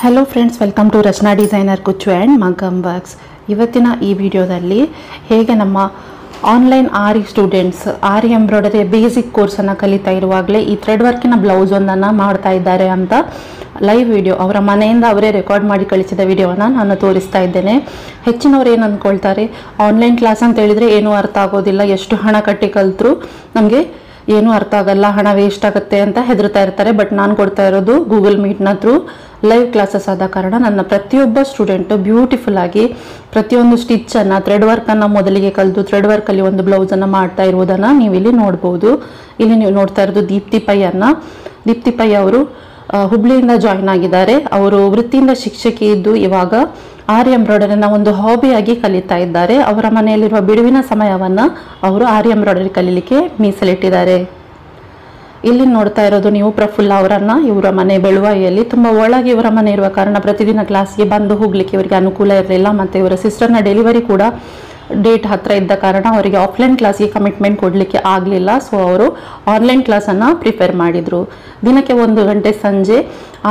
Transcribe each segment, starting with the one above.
Hello friends, welcome to Rachana designer kuchu and maggam works. ಇವತ್ತಿನ ಈ ವಿಡಿಯೋದಲ್ಲಿ ಹೇಗೆ ನಮ್ಮ online aari students aari embroidery basic ಕೋರ್ಸನ್ನು ಕಲಿತಾ ಇರುವಾಗಲೇ ಈ ಥ್ರೆಡ್ ವರ್ಕಿನ ಬ್ಲೌಸ್ ಒಂದನ್ನು ಮಾಡ್ತಾ ಇದ್ದಾರೆ ಅಂತ ಲೈವ್ ವಿಡಿಯೋ ಅವರ ಮನೆಯಿಂದ ಅವರೇ ರೆಕಾರ್ಡ್ ಮಾಡಿ ಕಳಿಸಿದ ವಿಡಿಯೋವನ್ನು ನಾನು ತೋರಿಸ್ತಾ ಇದ್ದೇನೆ. ಹೆಚ್ಚಿನವರು ಏನು ಅಂದ್ಕೊಳ್ತಾರೆ, ಆನ್ಲೈನ್ ಕ್ಲಾಸ್ ಅಂತ ಹೇಳಿದರೆ ಏನೂ ಅರ್ಥ ಆಗೋದಿಲ್ಲ, ಎಷ್ಟು ಹಣ ಕಟ್ಟಿ ಕಲಿತರೂ ನಮಗೆ ಏನೂ ಅರ್ಥ ಆಗಲ್ಲ, ಹಣ ವೇಸ್ಟ್ ಆಗುತ್ತೆ ಅಂತ ಹೆದರ್ತಾ ಇರ್ತಾರೆ. ಬಟ್ ನಾನು ಕೊಡ್ತಾ ಇರೋದು ಗೂಗಲ್ ಮೀಟ್ನ ಥ್ರೂ ಲೈವ್ ಕ್ಲಾಸಸ್ ಆದ ಕಾರಣ ನನ್ನ ಪ್ರತಿಯೊಬ್ಬ ಸ್ಟೂಡೆಂಟು ಬ್ಯೂಟಿಫುಲ್ ಆಗಿ ಪ್ರತಿಯೊಂದು ಸ್ಟಿಚ್ಚನ್ನು ಥ್ರೆಡ್ ವರ್ಕನ್ನು ಮೊದಲಿಗೆ ಕಲಿತು ಥ್ರೆಡ್ ವರ್ಕಲ್ಲಿ ಒಂದು ಬ್ಲೌಸನ್ನು ಮಾಡ್ತಾ ಇರುವುದನ್ನು ನೀವು ಇಲ್ಲಿ ನೋಡ್ಬೋದು. ಇಲ್ಲಿ ನೀವು ನೋಡ್ತಾ ಇರೋದು ದೀಪ್ತಿ ಪೈ ಅವರು ಹುಬ್ಳಿಯಿಂದ ಜಾಯಿನ್ ಆಗಿದ್ದಾರೆ. ಅವರು ವೃತ್ತಿಯಿಂದ ಶಿಕ್ಷಕಿ ಇದ್ದು ಇವಾಗ ಆರಿ ಎಂಬ್ರಾಯ್ಡರಿನ ಒಂದು ಹಾಬಿಯಾಗಿ ಕಲಿತಾ ಇದ್ದಾರೆ. ಅವರ ಮನೆಯಲ್ಲಿರುವ ಬಿಡುವಿನ ಸಮಯವನ್ನು ಅವರು ಆರಿ ಎಂಬ್ರಾಯ್ಡರಿ ಕಲೀಲಿಕ್ಕೆ ಮೀಸಲಿಟ್ಟಿದ್ದಾರೆ. ಇಲ್ಲಿ ನೋಡ್ತಾ ಇರೋದು ನೀವು ಪ್ರಫುಲ್ಲ ಅವರನ್ನ. ಇವರ ಮನೆ ಬೆಳುವಾಯಿಯಲ್ಲಿ, ತುಂಬ ಒಳಗೆ ಇವರ ಮನೆ ಇರುವ ಕಾರಣ ಪ್ರತಿದಿನ ಕ್ಲಾಸ್ಗೆ ಬಂದು ಹೋಗ್ಲಿಕ್ಕೆ ಇವರಿಗೆ ಅನುಕೂಲ ಇರಲಿಲ್ಲ. ಮತ್ತು ಇವರ ಸಿಸ್ಟರ್ನ ಡೆಲಿವರಿ ಕೂಡ ಡೇಟ್ ಹತ್ತಿರ ಇದ್ದ ಕಾರಣ ಅವರಿಗೆ ಆಫ್ಲೈನ್ ಕ್ಲಾಸ್ಗೆ ಕಮಿಟ್ಮೆಂಟ್ ಕೊಡಲಿಕ್ಕೆ ಆಗಲಿಲ್ಲ. ಸೊ ಅವರು ಆನ್ಲೈನ್ ಕ್ಲಾಸನ್ನು ಪ್ರಿಫರ್ ಮಾಡಿದರು. ದಿನಕ್ಕೆ 1 ಗಂಟೆ ಸಂಜೆ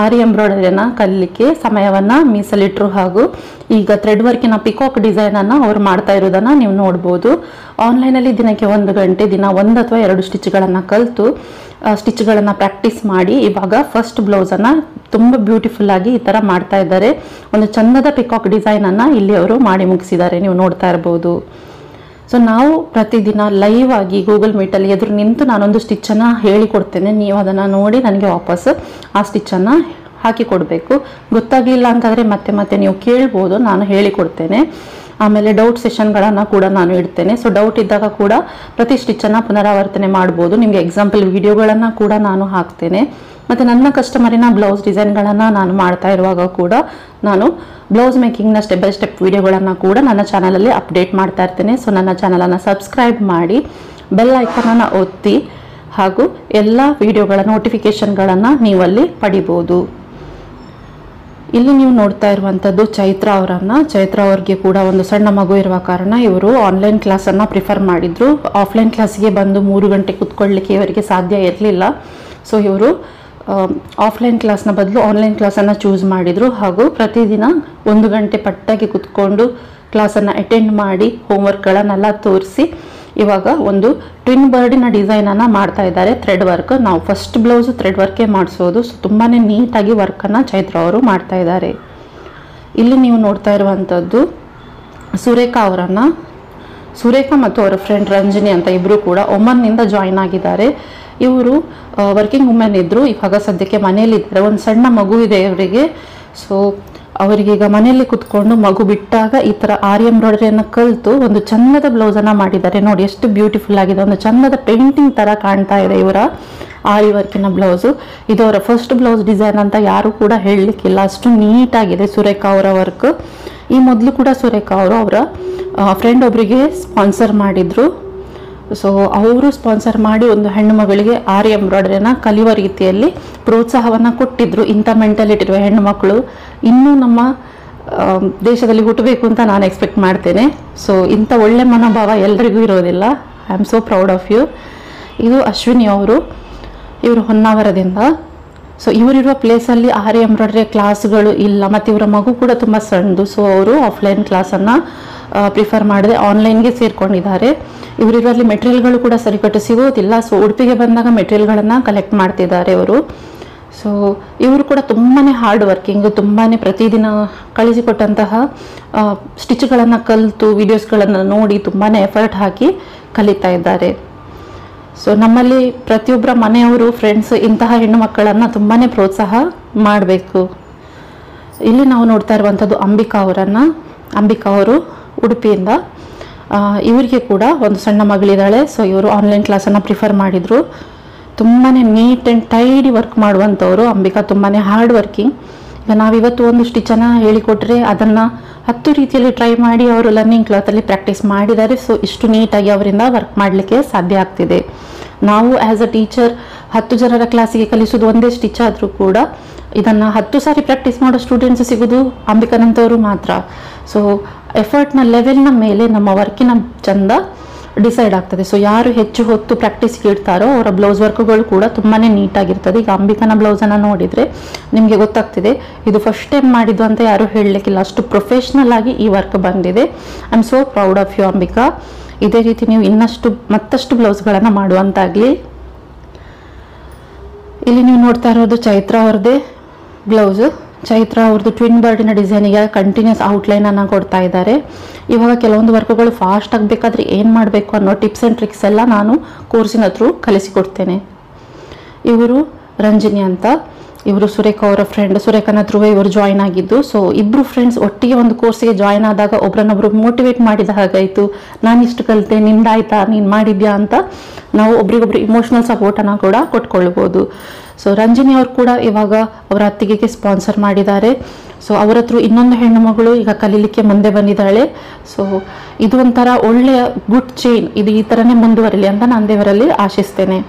ಆರಿ ಎಂಬ್ರಾಯ್ಡರಿಯನ್ನು ಕಲಿಲಿಕ್ಕೆ ಸಮಯವನ್ನು ಮೀಸಲಿಟ್ಟರು. ಹಾಗೂ ಈಗ ಥ್ರೆಡ್ ವರ್ಕಿನ ಪಿಕಾಕ್ ಡಿಸೈನನ್ನು ಅವರು ಮಾಡ್ತಾ ಇರೋದನ್ನು ನೀವು ನೋಡ್ಬೋದು. ಆನ್ಲೈನಲ್ಲಿ ದಿನಕ್ಕೆ 1 ಗಂಟೆ ದಿನ 1 ಅಥವಾ 2 ಸ್ಟಿಚ್ಗಳನ್ನು ಕಲಿತು ಸ್ಟಿಚ್ಗಳನ್ನು ಪ್ರಾಕ್ಟೀಸ್ ಮಾಡಿ ಇವಾಗ ಫಸ್ಟ್ ಬ್ಲೌಸನ್ನು ತುಂಬ ಬ್ಯೂಟಿಫುಲ್ ಆಗಿ ಈ ಥರ ಮಾಡ್ತಾ ಇದ್ದಾರೆ. ಒಂದು ಚಂದದ ಪಿಕಾಕ್ ಡಿಸೈನನ್ನು ಇಲ್ಲಿ ಅವರು ಮಾಡಿ ಮುಗಿಸಿದ್ದಾರೆ, ನೀವು ನೋಡ್ತಾ ಇರ್ಬೋದು. ಸೊ ನಾವು ಪ್ರತಿದಿನ ಲೈವ್ ಆಗಿ ಗೂಗಲ್ ಮೀಟಲ್ಲಿ ಎದುರು ನಿಂತು ನಾನೊಂದು ಸ್ಟಿಚ್ಚನ್ನು ಹೇಳಿಕೊಡ್ತೇನೆ. ನೀವು ಅದನ್ನು ನೋಡಿ ನನಗೆ ವಾಪಸ್ ಆ ಸ್ಟಿಚ್ಚನ್ನು ಹಾಕಿ ಕೊಡಬೇಕು. ಗೊತ್ತಾಗಲಿಲ್ಲ ಅಂತಂದರೆ ಮತ್ತೆ ನೀವು ಕೇಳ್ಬೋದು, ನಾನು ಹೇಳಿಕೊಡ್ತೇನೆ. ಆಮೇಲೆ ಡೌಟ್ ಸೆಷನ್ಗಳನ್ನು ಕೂಡ ನಾನು ಇಡ್ತೇನೆ. ಸೊ ಡೌಟ್ ಇದ್ದಾಗ ಕೂಡ ಪ್ರತಿ ಸ್ಟಿಚ್ಚನ್ನು ಪುನರಾವರ್ತನೆ ಮಾಡ್ಬೋದು. ನಿಮಗೆ ಎಕ್ಸಾಂಪಲ್ ವಿಡಿಯೋಗಳನ್ನು ಕೂಡ ನಾನು ಹಾಕ್ತೇನೆ. ಮತ್ತು ನನ್ನ ಕಸ್ಟಮರಿನ ಬ್ಲೌಸ್ ಡಿಸೈನ್ಗಳನ್ನು ನಾನು ಮಾಡ್ತಾ ಇರುವಾಗ ಕೂಡ ನಾನು ಬ್ಲೌಸ್ ಮೇಕಿಂಗ್ನ ಸ್ಟೆಪ್ ಬೈ ಸ್ಟೆಪ್ ವಿಡಿಯೋಗಳನ್ನು ಕೂಡ ನನ್ನ ಚಾನಲಲ್ಲಿ ಅಪ್ಡೇಟ್ ಮಾಡ್ತಾ ಇರ್ತೇನೆ. ಸೊ ನನ್ನ ಚಾನಲನ್ನು ಸಬ್ಸ್ಕ್ರೈಬ್ ಮಾಡಿ ಬೆಲ್ ಐಕನನ್ನು ಒತ್ತಿ ಹಾಗೂ ಎಲ್ಲ ವಿಡಿಯೋಗಳ ನೋಟಿಫಿಕೇಷನ್ಗಳನ್ನು ನೀವಲ್ಲಿ ಪಡಿಬೋದು. ಇಲ್ಲಿ ನೀವು ನೋಡ್ತಾ ಇರುವಂಥದ್ದು ಚೈತ್ರ ಅವ್ರಿಗೆ ಕೂಡ ಒಂದು ಸಣ್ಣ ಮಗು ಇರುವ ಕಾರಣ ಇವರು ಆನ್ಲೈನ್ ಕ್ಲಾಸನ್ನು ಪ್ರಿಫರ್ ಮಾಡಿದ್ರು. ಆಫ್ಲೈನ್ ಕ್ಲಾಸಿಗೆ ಬಂದು 3 ಗಂಟೆ ಕೂತ್ಕೊಳ್ಳಿಕ್ಕೆ ಇವರಿಗೆ ಸಾಧ್ಯ ಇರಲಿಲ್ಲ. ಸೊ ಇವರು ಆಫ್ಲೈನ್ ಕ್ಲಾಸ್ನ ಬದಲು ಆನ್ಲೈನ್ ಕ್ಲಾಸನ್ನು ಚೂಸ್ ಮಾಡಿದರು. ಹಾಗೂ ಪ್ರತಿದಿನ 1 ಗಂಟೆ ಪಟ್ಟಾಗಿ ಕೂತ್ಕೊಂಡು ಕ್ಲಾಸನ್ನು ಅಟೆಂಡ್ ಮಾಡಿ ಹೋಮ್ವರ್ಕ್ಗಳನ್ನೆಲ್ಲ ತೋರಿಸಿ ಇವಾಗ ಒಂದು ಟ್ವಿನ್ ಬರ್ಡಿನ ಡಿಸೈನನ್ನು ಮಾಡ್ತಾ ಇದ್ದಾರೆ. ಥ್ರೆಡ್ ವರ್ಕ್, ನಾವು ಫಸ್ಟ್ ಬ್ಲೌಸು ಥ್ರೆಡ್ ವರ್ಕೇ ಮಾಡಿಸೋದು. ಸೊ ತುಂಬಾ ನೀಟಾಗಿ ವರ್ಕನ್ನು ಚೈತ್ರ ಅವರು ಮಾಡ್ತಾ ಇದ್ದಾರೆ. ಇಲ್ಲಿ ನೀವು ನೋಡ್ತಾ ಇರುವಂಥದ್ದು ಸುರೇಖಾ ಮತ್ತು ಅವರ ಫ್ರೆಂಡ್ ರಂಜಿನಿ ಅಂತ ಇಬ್ಬರು ಕೂಡ ಒಮನ್ನಿಂದ ಜಾಯಿನ್ ಆಗಿದ್ದಾರೆ. ಇವರು ವರ್ಕಿಂಗ್ ವುಮೆನ್ ಇದ್ದರು, ಇವಾಗ ಸದ್ಯಕ್ಕೆ ಮನೆಯಲ್ಲಿದ್ದಾರೆ. ಒಂದು ಸಣ್ಣ ಮಗು ಇದೆ ಇವರಿಗೆ. ಸೊ ಅವರಿಗೀಗ ಮನೆಯಲ್ಲಿ ಕುತ್ಕೊಂಡು ಮಗು ಬಿಟ್ಟಾಗ ಈ ಥರ ಆರಿ ಎಂಬ್ರಾಯ್ಡರಿಯನ್ನು ಕಲಿತು ಒಂದು ಚಂದದ ಬ್ಲೌಸನ್ನು ಮಾಡಿದ್ದಾರೆ. ನೋಡಿ ಎಷ್ಟು ಬ್ಯೂಟಿಫುಲ್ ಆಗಿದೆ, ಒಂದು ಚಂದದ ಪೇಂಟಿಂಗ್ ಥರ ಕಾಣ್ತಾ ಇದೆ ಇವರ ಆರಿ ವರ್ಕಿನ ಬ್ಲೌಸು. ಇದು ಅವರ ಫಸ್ಟ್ ಬ್ಲೌಸ್ ಡಿಸೈನ್ ಅಂತ ಯಾರು ಕೂಡ ಹೇಳಲಿಕ್ಕಿಲ್ಲ, ಅಷ್ಟು ನೀಟಾಗಿದೆ ಸುರೇಖಾ ಅವರ ವರ್ಕ್. ಈ ಮೊದಲು ಕೂಡ ಸುರೇಖಾ ಅವರು ಅವರ ಫ್ರೆಂಡ್ ಒಬ್ಬರಿಗೆ ಸ್ಪಾನ್ಸರ್ ಮಾಡಿದರು. ಸೊ ಅವರು ಸ್ಪಾನ್ಸರ್ ಮಾಡಿ ಒಂದು ಹೆಣ್ಣು ಮಗಳಿಗೆ ಆರಿ ಎಂಬ್ರಾಯ್ಡರಿಯನ್ನು ಕಲಿಯುವ ರೀತಿಯಲ್ಲಿ ಪ್ರೋತ್ಸಾಹವನ್ನು ಕೊಟ್ಟಿದ್ದರು. ಇಂಥ ಮೆಂಟಾಲಿಟಿ ಇರುವ ಹೆಣ್ಣು ಮಕ್ಕಳು ಇನ್ನೂ ನಮ್ಮ ದೇಶದಲ್ಲಿ ಹುಟ್ಟಬೇಕು ಅಂತ ನಾನು ಎಕ್ಸ್ಪೆಕ್ಟ್ ಮಾಡ್ತೇನೆ. ಸೊ ಇಂಥ ಒಳ್ಳೆ ಮನೋಭಾವ ಎಲ್ಲರಿಗೂ ಇರೋದಿಲ್ಲ. I am so proud of you. ಇದು ಅಶ್ವಿನಿ ಇವರು ಹೊನ್ನಾವರದಿಂದ. ಸೊ ಇವರಿರುವ ಪ್ಲೇಸಲ್ಲಿ ಆರಿ ಎಂಬ್ರಾಯ್ಡರಿ ಕ್ಲಾಸ್ಗಳು ಇಲ್ಲ, ಮತ್ತು ಇವರ ಮಗು ಕೂಡ ತುಂಬ ಸಣ್ಣದು. ಸೊ ಅವರು ಆಫ್ಲೈನ್ ಕ್ಲಾಸನ್ನು ಪ್ರಿಫರ್ ಮಾಡದೆ ಆನ್ಲೈನ್ಗೆ ಸೇರಿಕೊಂಡಿದ್ದಾರೆ. ಇವರಿರಲ್ಲಿ ಮೆಟೀರಿಯಲ್ಗಳು ಕೂಡ ಸರಿಕಟ್ಟು ಸಿಗೋದಿಲ್ಲ. ಸೊ ಉಡುಪಿಗೆ ಬಂದಾಗ ಮೆಟೀರಿಯಲ್ಗಳನ್ನು ಕಲೆಕ್ಟ್ ಮಾಡ್ತಿದ್ದಾರೆ ಇವರು. ಸೊ ಇವರು ಕೂಡ ತುಂಬಾ ಹಾರ್ಡ್ ವರ್ಕಿಂಗ್, ತುಂಬಾ ಪ್ರತಿದಿನ ಕಳಿಸಿಕೊಟ್ಟಂತಹ ಸ್ಟಿಚ್ಗಳನ್ನು ಕಲಿತು ವಿಡಿಯೋಸ್ಗಳನ್ನು ನೋಡಿ ತುಂಬಾ ಎಫರ್ಟ್ ಹಾಕಿ ಕಲಿತಾ ಇದ್ದಾರೆ. ಸೊ ನಮ್ಮಲ್ಲಿ ಪ್ರತಿಯೊಬ್ಬರ ಮನೆಯವರು ಫ್ರೆಂಡ್ಸ್ ಇಂತಹ ಹೆಣ್ಣು ಮಕ್ಕಳನ್ನು ತುಂಬಾ ಪ್ರೋತ್ಸಾಹ ಮಾಡಬೇಕು. ಇಲ್ಲಿ ನಾವು ನೋಡ್ತಾ ಇರುವಂಥದ್ದು ಅಂಬಿಕಾ ಅವರು ಉಡುಪಿಯಿಂದ. ಇವರಿಗೆ ಕೂಡ ಒಂದು ಸಣ್ಣ ಮಗಳಿದ್ದಾಳೆ. ಸೊ ಇವರು ಆನ್ಲೈನ್ ಕ್ಲಾಸನ್ನು ಪ್ರಿಫರ್ ಮಾಡಿದರು. ತುಂಬಾ ನೀಟ್ ಆ್ಯಂಡ್ ಟೈಡಿ ವರ್ಕ್ ಮಾಡುವಂಥವ್ರು ಅಂಬಿಕಾ, ತುಂಬಾ ಹಾರ್ಡ್ ವರ್ಕಿಂಗ್. ಈಗ ನಾವಿವತ್ತು ಒಂದು ಸ್ಟಿಚ್ಚನ್ನು ಹೇಳಿಕೊಟ್ರೆ ಅದನ್ನು 10 ರೀತಿಯಲ್ಲಿ ಟ್ರೈ ಮಾಡಿ ಅವರು ಲರ್ನಿಂಗ್ ಕ್ಲಾತಲ್ಲಿ ಪ್ರಾಕ್ಟೀಸ್ ಮಾಡಿದ್ದಾರೆ. ಸೊ ಇಷ್ಟು ನೀಟಾಗಿ ಅವರಿಂದ ವರ್ಕ್ ಮಾಡಲಿಕ್ಕೆ ಸಾಧ್ಯ ಆಗ್ತಿದೆ. ನಾವು ಆ್ಯಸ್ ಅ ಟೀಚರ್ 10 ಜನರ ಕ್ಲಾಸಿಗೆ ಕಲಿಸೋದು ಒಂದೇ ಸ್ಟಿಚ್ ಆದರೂ ಕೂಡ ಇದನ್ನು 10 ಸಾರಿ ಪ್ರಾಕ್ಟೀಸ್ ಮಾಡೋ ಸ್ಟೂಡೆಂಟ್ಸ್ ಸಿಗೋದು ಅಂಬಿಕನಂತವರು ಮಾತ್ರ. ಸೊ ಎಫರ್ಟ್ನ ಲೆವೆಲ್ನ ಮೇಲೆ ನಮ್ಮ ವರ್ಕಿನ ಚಂದ ಡಿಸೈಡ್ ಆಗ್ತದೆ. ಸೊ ಯಾರು ಹೆಚ್ಚು ಹೊತ್ತು ಪ್ರಾಕ್ಟೀಸ್ಗೆ ಇಡ್ತಾರೋ ಅವರ ಬ್ಲೌಸ್ ವರ್ಕ್ಗಳು ಕೂಡ ತುಂಬಾ ನೀಟಾಗಿರ್ತದೆ. ಈಗ ಅಂಬಿಕಾನ ಬ್ಲೌಸನ್ನು ನೋಡಿದರೆ ನಿಮಗೆ ಗೊತ್ತಾಗ್ತಿದೆ ಇದು ಫಸ್ಟ್ ಟೈಮ್ ಮಾಡಿದ್ದು ಅಂತ ಯಾರು ಹೇಳಲಿಕ್ಕಿಲ್ಲ, ಅಷ್ಟು ಪ್ರೊಫೆಷ್ನಲ್ ಆಗಿ ಈ ವರ್ಕ್ ಬಂದಿದೆ. I am so proud of you Ambika. ಇದೇ ರೀತಿ ನೀವು ಮತ್ತಷ್ಟು ಬ್ಲೌಸ್ಗಳನ್ನು ಮಾಡುವಂತಾಗಲಿ. ಇಲ್ಲಿ ನೀವು ನೋಡ್ತಾ ಇರೋದು ಚೈತ್ರ ಅವ್ರದ್ದೇ ಬ್ಲೌಸು. ಚೈತ್ರ ಅವ್ರದ್ದು ಟ್ವಿನ್ ಬರ್ಡಿನ ಡಿಸೈನಿಗೆ ಕಂಟಿನ್ಯೂಸ್ ಔಟ್ಲೈನನ್ನು ಕೊಡ್ತಾ ಇದ್ದಾರೆ. ಇವಾಗ ಕೆಲವೊಂದು ವರ್ಕ್ಗಳು ಫಾಸ್ಟ್ ಆಗಬೇಕಾದ್ರೆ ಏನು ಮಾಡಬೇಕು ಅನ್ನೋ ಟಿಪ್ಸ್ ಆ್ಯಂಡ್ ಟ್ರಿಕ್ಸ್ ಎಲ್ಲ ನಾನು ಕೋರ್ಸಿನ ಥ್ರೂ ಕಲಿಸಿಕೊಡ್ತೇನೆ. ಇವರು ರಂಜಿನಿ ಅಂತ, ಇವರು ಸುರೇಖ ಅವರ ಫ್ರೆಂಡ್. ಸುರೇಖನ ಥ್ರೂ ಇವರು ಜಾಯ್ನ್ ಆಗಿದ್ದು. ಸೊ ಇಬ್ಬರು ಫ್ರೆಂಡ್ಸ್ ಒಟ್ಟಿಗೆ ಒಂದು ಕೋರ್ಸಿಗೆ ಜಾಯ್ನ್ ಆದಾಗ ಒಬ್ರನ್ನೊಬ್ರು ಮೋಟಿವೇಟ್ ಮಾಡಿದ ಹಾಗಾಯಿತು. ನಾನು ಇಷ್ಟು ಕಲಿತೆ, ನಿಂದಾಯ್ತಾ, ನೀನು ಮಾಡಿದ್ಯಾ ಅಂತ ನಾವು ಒಬ್ರಿಗೊಬ್ರು ಇಮೋಷ್ನಲ್ ಸಪೋರ್ಟನ್ನು ಕೂಡ ಕೊಟ್ಕೊಳ್ಬೋದು. ಸೊ ರಂಜಿನಿ ಅವರು ಕೂಡ ಇವಾಗ ಅವರ ಅತ್ತಿಗೆಗೆ ಸ್ಪಾನ್ಸರ್ ಮಾಡಿದ್ದಾರೆ. ಸೊ ಅವರ ಥ್ರೂ ಇನ್ನೊಂದು ಹೆಣ್ಣು ಮಗಳು ಈಗ ಕಲೀಲಿಕ್ಕೆ ಮುಂದೆ ಬಂದಿದ್ದಾಳೆ. ಸೊ ಇದು ಒಂಥರ ಒಳ್ಳೆಯ ಗುಡ್ ಚೈನ್, ಇದು ಈ ಥರನೇ ಮುಂದುವರಲಿ ಅಂತ ನಾನು ದೇವರಲ್ಲಿ ಆಶಿಸ್ತೇನೆ.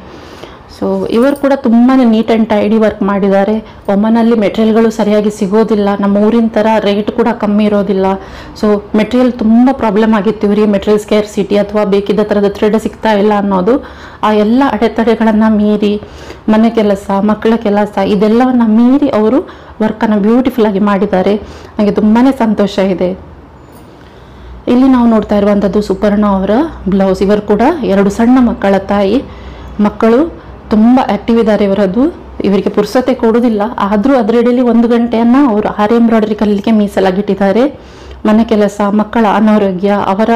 ಸೊ ಇವರು ಕೂಡ ತುಂಬಾ ನೀಟ್ ಆ್ಯಂಡ್ ಟೈಡಿ ವರ್ಕ್ ಮಾಡಿದ್ದಾರೆ. ಒಮ್ಮನಲ್ಲಿ ಮೆಟೀರಿಯಲ್ಗಳು ಸರಿಯಾಗಿ ಸಿಗೋದಿಲ್ಲ, ನಮ್ಮ ಊರಿನ ಥರ ರೇಟ್ ಕೂಡ ಕಮ್ಮಿ ಇರೋದಿಲ್ಲ. ಸೊ ಮೆಟೀರಿಯಲ್ ತುಂಬ ಪ್ರಾಬ್ಲಮ್ ಆಗಿತ್ತು ಇವರಿಗೆ, ಮೆಟೀರಿಯಲ್ ಸ್ಕೇರ್ಸಿಟಿ ಅಥವಾ ಬೇಕಿದ್ದ ಥರದ ಥ್ರೆಡ್ ಸಿಗ್ತಾ ಇಲ್ಲ ಅನ್ನೋದು. ಆ ಎಲ್ಲ ಅಡೆತಡೆಗಳನ್ನು ಮೀರಿ ಮನೆ ಕೆಲಸ, ಮಕ್ಕಳ ಕೆಲಸ ಇದೆಲ್ಲವನ್ನು ಮೀರಿ ಅವರು ವರ್ಕನ್ನು ಬ್ಯೂಟಿಫುಲ್ ಆಗಿ ಮಾಡಿದ್ದಾರೆ. ನನಗೆ ತುಂಬಾ ಸಂತೋಷ ಇದೆ. ಇಲ್ಲಿ ನಾವು ನೋಡ್ತಾ ಇರುವಂಥದ್ದು ಸುಪರ್ಣ ಅವರ ಬ್ಲೌಸ್. ಇವರು ಕೂಡ 2 ಸಣ್ಣ ಮಕ್ಕಳ ತಾಯಿ. ಮಕ್ಕಳು ತುಂಬ ಆ್ಯಕ್ಟಿವ್ ಇದ್ದಾರೆ ಇವರದ್ದು, ಇವರಿಗೆ ಪುರ್ಸತೆ ಕೊಡೋದಿಲ್ಲ. ಆದರೂ ಅದರಡಿಯಲ್ಲಿ 1 ಗಂಟೆಯನ್ನು ಅವರು ಆರಿ ಎಂಬ್ರಾಯ್ಡರಿ ಕಲೀಲಿಕ್ಕೆ ಮೀಸಲಾಗಿಟ್ಟಿದ್ದಾರೆ. ಮನೆ ಕೆಲಸ, ಮಕ್ಕಳ ಅನಾರೋಗ್ಯ, ಅವರ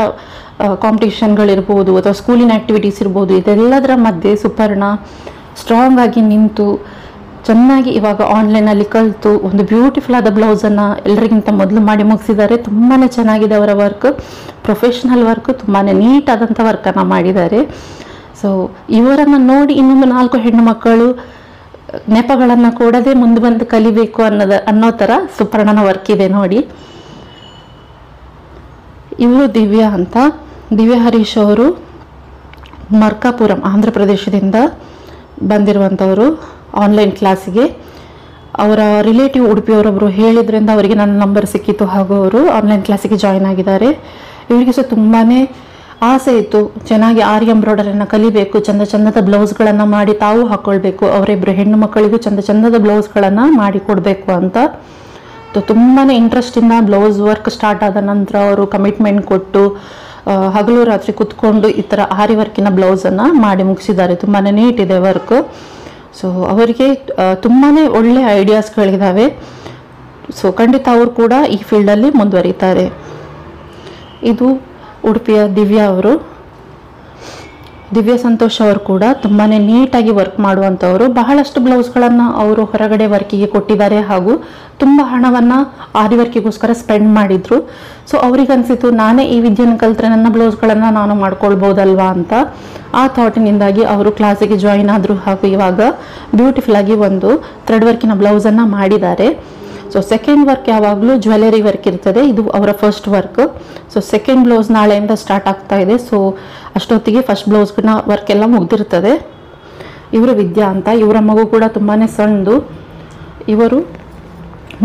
ಕಾಂಪಿಟೇಷನ್ಗಳಿರ್ಬೋದು ಅಥವಾ ಸ್ಕೂಲಿನ ಆ್ಯಕ್ಟಿವಿಟೀಸ್ ಇರ್ಬೋದು, ಇದೆಲ್ಲದರ ಮಧ್ಯೆ ಸುಪರ್ಣ ಸ್ಟ್ರಾಂಗ್ ಆಗಿ ನಿಂತು ಚೆನ್ನಾಗಿ ಇವಾಗ ಆನ್ಲೈನಲ್ಲಿ ಕಲಿತು ಒಂದು ಬ್ಯೂಟಿಫುಲ್ ಆದ ಬ್ಲೌಸನ್ನು ಎಲ್ಲರಿಗಿಂತ ಮೊದಲು ಮಾಡಿ ಮುಗಿಸಿದ್ದಾರೆ. ತುಂಬಾ ಚೆನ್ನಾಗಿದೆ ಅವರ ವರ್ಕ್, ಪ್ರೊಫೆಷ್ನಲ್ ವರ್ಕ್, ತುಂಬಾ ನೀಟಾದಂಥ ವರ್ಕನ್ನು ಮಾಡಿದ್ದಾರೆ. ಸೊ ಇವರನ್ನು ನೋಡಿ ಇನ್ನೊಂದು 4 ಹೆಣ್ಣು ಮಕ್ಕಳು ನೆಪಗಳನ್ನು ಕೊಡದೆ ಮುಂದೆ ಬಂದು ಕಲಿಬೇಕು ಅನ್ನೋ ಥರ ಸುಪರ್ಣನ ವರ್ಕ್ ಇದೆ ನೋಡಿ. ಇವರು ದಿವ್ಯಾ ಅಂತ, ದಿವ್ಯಾ ಹರೀಶ್ ಅವರು ಮರ್ಕಾಪುರಂ ಆಂಧ್ರ ಪ್ರದೇಶದಿಂದ ಬಂದಿರುವಂಥವರು ಆನ್ಲೈನ್ ಕ್ಲಾಸಿಗೆ. ಅವರ ರಿಲೇಟಿವ್ ಉಡುಪಿಯವರೊಬ್ಬರು ಹೇಳಿದ್ರಿಂದ ಅವರಿಗೆ ನನ್ನ ನಂಬರ್ ಸಿಕ್ಕಿತ್ತು, ಹಾಗೂ ಅವರು ಆನ್ಲೈನ್ ಕ್ಲಾಸಿಗೆ ಜಾಯ್ನ್ ಆಗಿದ್ದಾರೆ. ಇವರಿಗೆ ಸಹ ತುಂಬಾ ಆಸೆ ಇತ್ತು, ಚೆನ್ನಾಗಿ ಆರಿ ಎಂಬ್ರಾಯ್ಡರಿಯನ್ನು ಕಲಿಬೇಕು, ಚಂದದ ಬ್ಲೌಸ್ಗಳನ್ನು ಮಾಡಿ ತಾವು ಹಾಕ್ಕೊಳ್ಬೇಕು, ಅವರಿಬ್ಬರು ಹೆಣ್ಣು ಮಕ್ಕಳಿಗೂ ಚಂದದ ಬ್ಲೌಸ್ಗಳನ್ನು ಮಾಡಿ ಕೊಡಬೇಕು ಅಂತ. ತುಂಬಾ ಇಂಟ್ರೆಸ್ಟಿಂದ ಬ್ಲೌಸ್ ವರ್ಕ್ ಸ್ಟಾರ್ಟ್ ಆದ ನಂತರ ಅವರು ಕಮಿಟ್ಮೆಂಟ್ ಕೊಟ್ಟು ಹಗಲು ರಾತ್ರಿ ಕುತ್ಕೊಂಡು ಈ ಥರ ಆರಿ ವರ್ಕಿನ ಬ್ಲೌಸನ್ನು ಮಾಡಿ ಮುಗಿಸಿದ್ದಾರೆ. ತುಂಬಾ ನೀಟ್ ಇದೆ ವರ್ಕ್. ಸೊ ಅವರಿಗೆ ತುಂಬಾ ಒಳ್ಳೆಯ ಐಡಿಯಾಸ್ಗಳಿದ್ದಾವೆ. ಸೊ ಖಂಡಿತ ಅವರು ಕೂಡ ಈ ಫೀಲ್ಡಲ್ಲಿ ಮುಂದುವರಿತಾರೆ. ಇದು ಉಡುಪಿಯ ದಿವ್ಯಾ ಅವರು. ದಿವ್ಯಾ ಸಂತೋಷ್ ಅವರು ಕೂಡ ತುಂಬಾ ನೀಟಾಗಿ ವರ್ಕ್ ಮಾಡುವಂಥವರು. ಬಹಳಷ್ಟು ಬ್ಲೌಸ್ಗಳನ್ನು ಅವರು ಹೊರಗಡೆ ವರ್ಕಿಗೆ ಕೊಟ್ಟಿದ್ದಾರೆ, ಹಾಗೂ ತುಂಬ ಹಣವನ್ನು ಆರಿ ವರ್ಕಿಗೋಸ್ಕರ ಸ್ಪೆಂಡ್ ಮಾಡಿದರು. ಸೊ ಅವ್ರಿಗೆ ಅನಿಸಿತು, ನಾನೇ ಈ ವಿದ್ಯೆಯನ್ನು ಕಲಿತ್ರೆ ನನ್ನ ಬ್ಲೌಸ್ಗಳನ್ನು ನಾನು ಮಾಡ್ಕೊಳ್ಬೋದಲ್ವಾ ಅಂತ. ಆ ಥಾಟಿನಿಂದಾಗಿ ಅವರು ಕ್ಲಾಸಿಗೆ ಜಾಯಿನ್ ಆದರು, ಹಾಗೂ ಇವಾಗ ಬ್ಯೂಟಿಫುಲ್ ಆಗಿ ಒಂದು ಥ್ರೆಡ್ ವರ್ಕಿನ ಬ್ಲೌಸನ್ನು ಮಾಡಿದ್ದಾರೆ. ಸೊ ಸೆಕೆಂಡ್ ವರ್ಕ್ ಯಾವಾಗಲೂ ಜ್ಯುವೆಲರಿ ವರ್ಕ್ ಇರ್ತದೆ, ಇದು ಅವರ first work. So second blouse ನಾಳೆಯಿಂದ ಸ್ಟಾರ್ಟ್ ಆಗ್ತಾ ಇದೆ. ಸೊ ಅಷ್ಟೊತ್ತಿಗೆ ಫಸ್ಟ್ ಬ್ಲೌಸ್ನ ವರ್ಕ್ ಎಲ್ಲ ಮುಗ್ದಿರ್ತದೆ. ಇವರು ವಿದ್ಯಾ ಅಂತ, ಇವರ ಮಗು ಕೂಡ ತುಂಬಾ ಸಣ್ಣದು. ಇವರು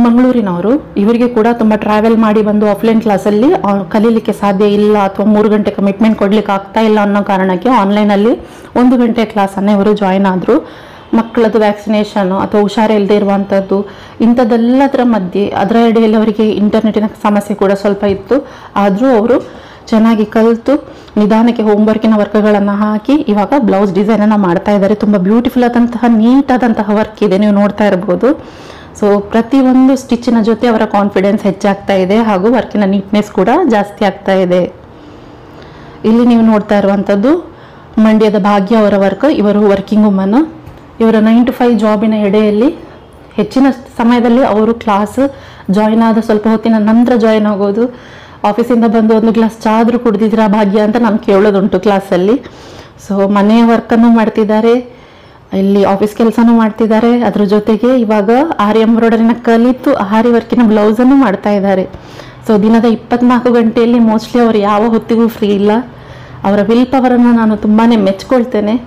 ಮಂಗಳೂರಿನವರು. ಇವರಿಗೆ ಕೂಡ ತುಂಬ ಟ್ರಾವೆಲ್ ಮಾಡಿ ಬಂದು ಆಫ್ಲೈನ್ ಕ್ಲಾಸಲ್ಲಿ ಕಲೀಲಿಕ್ಕೆ ಸಾಧ್ಯ ಇಲ್ಲ ಅಥವಾ 3 ಗಂಟೆ ಕಮಿಟ್ಮೆಂಟ್ ಕೊಡಲಿಕ್ಕೆ ಆಗ್ತಾ ಇಲ್ಲ ಅನ್ನೋ ಕಾರಣಕ್ಕೆ ಆನ್ಲೈನಲ್ಲಿ 1 ಗಂಟೆ ಕ್ಲಾಸನ್ನು ಇವರು ಜಾಯ್ನ್ ಆದರು. ಮಕ್ಕಳದ್ದು ವ್ಯಾಕ್ಸಿನೇಷನು ಅಥವಾ ಹುಷಾರಿಲ್ಲದೆ ಇರುವಂಥದ್ದು ಇಂಥದ್ದೆಲ್ಲದರ ಮಧ್ಯೆ ಅದರ ಅಡಿಯಲ್ಲಿ ಅವರಿಗೆ ಇಂಟರ್ನೆಟಿನ ಸಮಸ್ಯೆ ಕೂಡ ಸ್ವಲ್ಪ ಇತ್ತು. ಆದರೂ ಅವರು ಚೆನ್ನಾಗಿ ಕಲಿತು ನಿಧಾನಕ್ಕೆ ಹೋಮ್ವರ್ಕಿನ ವರ್ಕ್ಗಳನ್ನು ಹಾಕಿ ಇವಾಗ ಬ್ಲೌಸ್ ಡಿಸೈನನ್ನು ಮಾಡ್ತಾ ಇದ್ದಾರೆ. ತುಂಬ ಬ್ಯೂಟಿಫುಲ್ ಆದಂತಹ ನೀಟಾದಂತಹ ವರ್ಕ್ ಇದೆ, ನೀವು ನೋಡ್ತಾ ಇರ್ಬೋದು. ಸೊ ಪ್ರತಿಯೊಂದು ಸ್ಟಿಚ್ಚಿನ ಜೊತೆ ಅವರ ಕಾನ್ಫಿಡೆನ್ಸ್ ಹೆಚ್ಚಾಗ್ತಾ ಇದೆ, ಹಾಗೂ ವರ್ಕಿನ ನೀಟ್ನೆಸ್ ಕೂಡ ಜಾಸ್ತಿ ಆಗ್ತಾ ಇದೆ. ಇಲ್ಲಿ ನೀವು ನೋಡ್ತಾ ಇರುವಂಥದ್ದು ಮಂಡ್ಯದ ಭಾಗ್ಯ ಅವರ ವರ್ಕ್. ಇವರು ವರ್ಕಿಂಗ್ ವುಮನ್. ಇವರ 9 to 5 ಜಾಬಿನ ಎಡೆಯಲ್ಲಿ ಹೆಚ್ಚಿನ ಸಮಯದಲ್ಲಿ ಅವರು ಕ್ಲಾಸ್ ಜಾಯ್ನ್ ಆದ ಸ್ವಲ್ಪ ಹೊತ್ತಿನ ನಂತರ ಜಾಯ್ನ್ ಆಗೋದು. ಆಫೀಸಿಂದ ಬಂದು 1 ಗ್ಲಾಸ್ ಚಾ ಆದರೂ ಕುಡ್ದಿದ್ದೀರಾ ಭಾಗ್ಯ ಅಂತ ನಾನು ಕೇಳೋದುಂಟು ಕ್ಲಾಸಲ್ಲಿ. ಸೊ ಮನೆಯ ವರ್ಕನ್ನು ಮಾಡ್ತಿದ್ದಾರೆ, ಇಲ್ಲಿ ಆಫೀಸ್ ಕೆಲಸನೂ ಮಾಡ್ತಿದ್ದಾರೆ, ಅದ್ರ ಜೊತೆಗೆ ಇವಾಗ ಆರಿ ಎಂಬ್ರಾಯ್ಡರಿನ ಕಲಿತು ಆರಿ ವರ್ಕಿನ ಬ್ಲೌಸನ್ನು ಮಾಡ್ತಾ ಇದ್ದಾರೆ. ಸೊ ದಿನದ 24 ಗಂಟೆಯಲ್ಲಿ ಮೋಸ್ಟ್ಲಿ ಅವರು ಯಾವ ಹೊತ್ತಿಗೂ ಫ್ರೀ ಇಲ್ಲ. ಅವರ ವಿಲ್ ಪವರನ್ನು ನಾನು ತುಂಬಾ ಮೆಚ್ಕೊಳ್ತೇನೆ.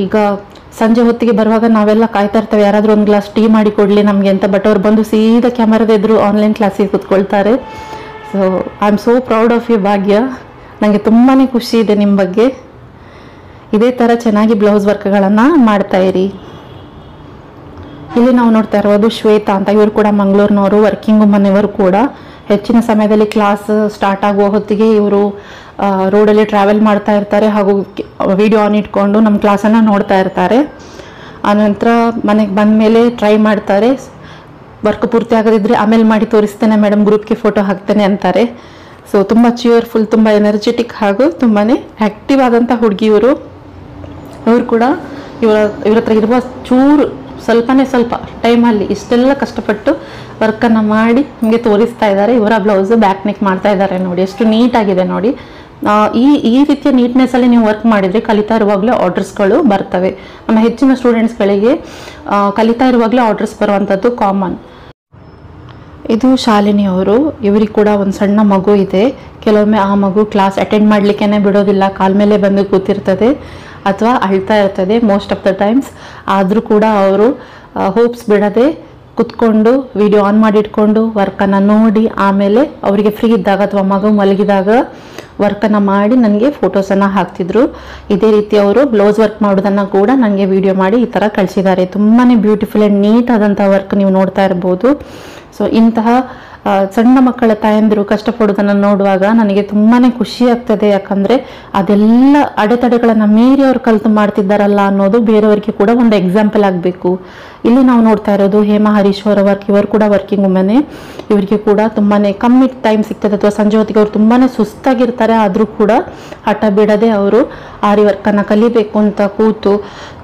ಈಗ ಸಂಜೆ ಹೊತ್ತಿಗೆ ಬರುವಾಗ ನಾವೆಲ್ಲ ಕಾಯ್ತಾ ಇರ್ತೇವೆ, ಯಾರಾದರೂ 1 ಗ್ಲಾಸ್ ಟೀ ಮಾಡಿ ಕೊಡಲಿ ನಮಗೆ ಅಂತ. ಬಟ್ ಅವ್ರು ಬಂದು ಸೀದಾ ಕ್ಯಾಮರಾದ ಎದುರು ಆನ್ಲೈನ್ ಕ್ಲಾಸಿಗೆ ಕೂತ್ಕೊಳ್ತಾರೆ. So I am so proud of you Bhagya. ನನಗೆ ತುಂಬಾ ಖುಷಿ ಇದೆ ನಿಮ್ಮ ಬಗ್ಗೆ. ಇದೇ ಥರ ಚೆನ್ನಾಗಿ ಬ್ಲೌಸ್ ವರ್ಕ್ಗಳನ್ನು ಮಾಡ್ತಾಯಿರಿ. ಇಲ್ಲಿ ನಾವು ನೋಡ್ತಾ ಇರೋದು ಶ್ವೇತಾ ಅಂತ. ಇವರು ಕೂಡ ಮಂಗಳೂರಿನವರು, ವರ್ಕಿಂಗ್ ವುಮನ್. ಇವರು ಕೂಡ ಹೆಚ್ಚಿನ ಸಮಯದಲ್ಲಿ ಕ್ಲಾಸ್ ಸ್ಟಾರ್ಟ್ ಆಗುವ ಹೊತ್ತಿಗೆ ಇವರು ರೋಡಲ್ಲಿ ಟ್ರಾವೆಲ್ ಮಾಡ್ತಾ ಇರ್ತಾರೆ ಹಾಗೂ ವಿಡಿಯೋ ಆನ್ ಇಟ್ಕೊಂಡು ನಮ್ಮ ಕ್ಲಾಸನ್ನು ನೋಡ್ತಾ ಇರ್ತಾರೆ. ಆನಂತರ ಮನೆಗೆ ಬಂದ ಮೇಲೆ ಟ್ರೈ ಮಾಡ್ತಾರೆ. ವರ್ಕ್ ಪೂರ್ತಿ ಆಗದಿದ್ದರೆ ಆಮೇಲೆ ಮಾಡಿ ತೋರಿಸ್ತೇನೆ ಮೇಡಮ್, ಗ್ರೂಪ್ಗೆ ಫೋಟೋ ಹಾಕ್ತೇನೆ ಅಂತಾರೆ. ಸೊ ತುಂಬ ಚಿಯರ್ಫುಲ್, ತುಂಬ ಎನರ್ಜೆಟಿಕ್ ಹಾಗೂ ತುಂಬಾ ಆ್ಯಕ್ಟಿವ್ ಆದಂಥ ಹುಡುಗಿ ಇವರು. ಇವರು ಕೂಡ ಇವ್ರ ಹತ್ರ ಇರುವ ಚೂರು ಸ್ವಲ್ಪ ಟೈಮಲ್ಲಿ ಇಷ್ಟೆಲ್ಲ ಕಷ್ಟಪಟ್ಟು ವರ್ಕನ್ನು ಮಾಡಿ ನಿಮಗೆ ತೋರಿಸ್ತಾ ಇದ್ದಾರೆ. ಇವರ ಬ್ಲೌಸು ಬ್ಯಾಕ್ ನೆಕ್ ಮಾಡ್ತಾ ಇದ್ದಾರೆ ನೋಡಿ, ಎಷ್ಟು ನೀಟಾಗಿದೆ ನೋಡಿ. ಈ ರೀತಿಯ ನೀಟ್ನೆಸ್ಸಲ್ಲಿ ನೀವು ವರ್ಕ್ ಮಾಡಿದರೆ ಕಲಿತಾ ಇರುವಾಗಲೇ ಆರ್ಡರ್ಸ್ಗಳು ಬರ್ತವೆ. ನಮ್ಮ ಹೆಚ್ಚಿನ ಸ್ಟೂಡೆಂಟ್ಸ್ಗಳಿಗೆ ಕಲಿತಾ ಇರುವಾಗಲೇ ಆರ್ಡರ್ಸ್ ಬರುವಂಥದ್ದು ಕಾಮನ್. ಇದು ಶಾಲಿನಿ ಅವರು. ಇವರಿಗೆ ಕೂಡ ಒಂದು ಸಣ್ಣ ಮಗು ಇದೆ. ಕೆಲವೊಮ್ಮೆ ಆ ಮಗು ಕ್ಲಾಸ್ ಅಟೆಂಡ್ ಮಾಡಲಿಕ್ಕೇ ಬಿಡೋದಿಲ್ಲ, ಕಾಲ ಮೇಲೆ ಬಂದು ಕೂತಿರ್ತದೆ ಅಥವಾ ಅಳ್ತಾ ಇರ್ತದೆ ಮೋಸ್ಟ್ ಆಫ್ ದ ಟೈಮ್ಸ್. ಆದರೂ ಕೂಡ ಅವರು ಹೋಪ್ಸ್ ಬಿಡದೆ ಕುತ್ಕೊಂಡು ವಿಡಿಯೋ ಆನ್ ಮಾಡಿಟ್ಕೊಂಡು ವರ್ಕನ್ನು ನೋಡಿ ಆಮೇಲೆ ಅವರಿಗೆ ಫ್ರೀ ಇದ್ದಾಗ ಅಥವಾ ಮಗು ಮಲಗಿದಾಗ ವರ್ಕನ್ನು ಮಾಡಿ ನನಗೆ ಫೋಟೋಸನ್ನು ಹಾಕ್ತಿದ್ರು. ಇದೇ ರೀತಿ ಅವರು ಬ್ಲೌಸ್ ವರ್ಕ್ ಮಾಡೋದನ್ನು ಕೂಡ ನನಗೆ ವಿಡಿಯೋ ಮಾಡಿ ಈ ಥರ ಕಳಿಸಿದ್ದಾರೆ. ತುಂಬಾ ಬ್ಯೂಟಿಫುಲ್ ಆ್ಯಂಡ್ ನೀಟ್ ಆದಂಥ ವರ್ಕ್ ನೀವು ನೋಡ್ತಾ ಇರ್ಬೋದು. ಸೊ ಇಂತಹ ಸಣ್ಣ ಮಕ್ಕಳ ತಾಯಂದಿರು ಕಷ್ಟಪಡೋದನ್ನು ನೋಡುವಾಗ ನನಗೆ ತುಂಬಾ ಖುಷಿ ಆಗ್ತದೆ. ಯಾಕಂದರೆ ಅದೆಲ್ಲ ಅಡೆತಡೆಗಳನ್ನು ಮೀರಿ ಅವ್ರು ಕಲಿತು ಮಾಡ್ತಿದ್ದಾರಲ್ಲ ಅನ್ನೋದು ಬೇರೆಯವರಿಗೆ ಕೂಡ ಒಂದು ಎಕ್ಸಾಂಪಲ್ ಆಗಬೇಕು. ಇಲ್ಲಿ ನಾವು ನೋಡ್ತಾ ಇರೋದು ಹೇಮಾ ಹರೀಶ್ ಅವರ ವರ್ಕ್. ಇವರು ಕೂಡ ವರ್ಕಿಂಗ್ ವುಮೆನ್ನೇ. ಇವರಿಗೆ ಕೂಡ ತುಂಬಾ ಕಮ್ಮಿ ಟೈಮ್ ಸಿಗ್ತದೆ ಅಥವಾ ಸಂಜೆ ಹೊತ್ತಿಗೆ ಅವರು ತುಂಬಾ ಸುಸ್ತಾಗಿರ್ತಾರೆ. ಆದರೂ ಕೂಡ ಹಠ ಬಿಡದೆ ಅವರು ಆರಿ ವರ್ಕನ್ನು ಕಲಿಬೇಕು ಅಂತ ಕೂತು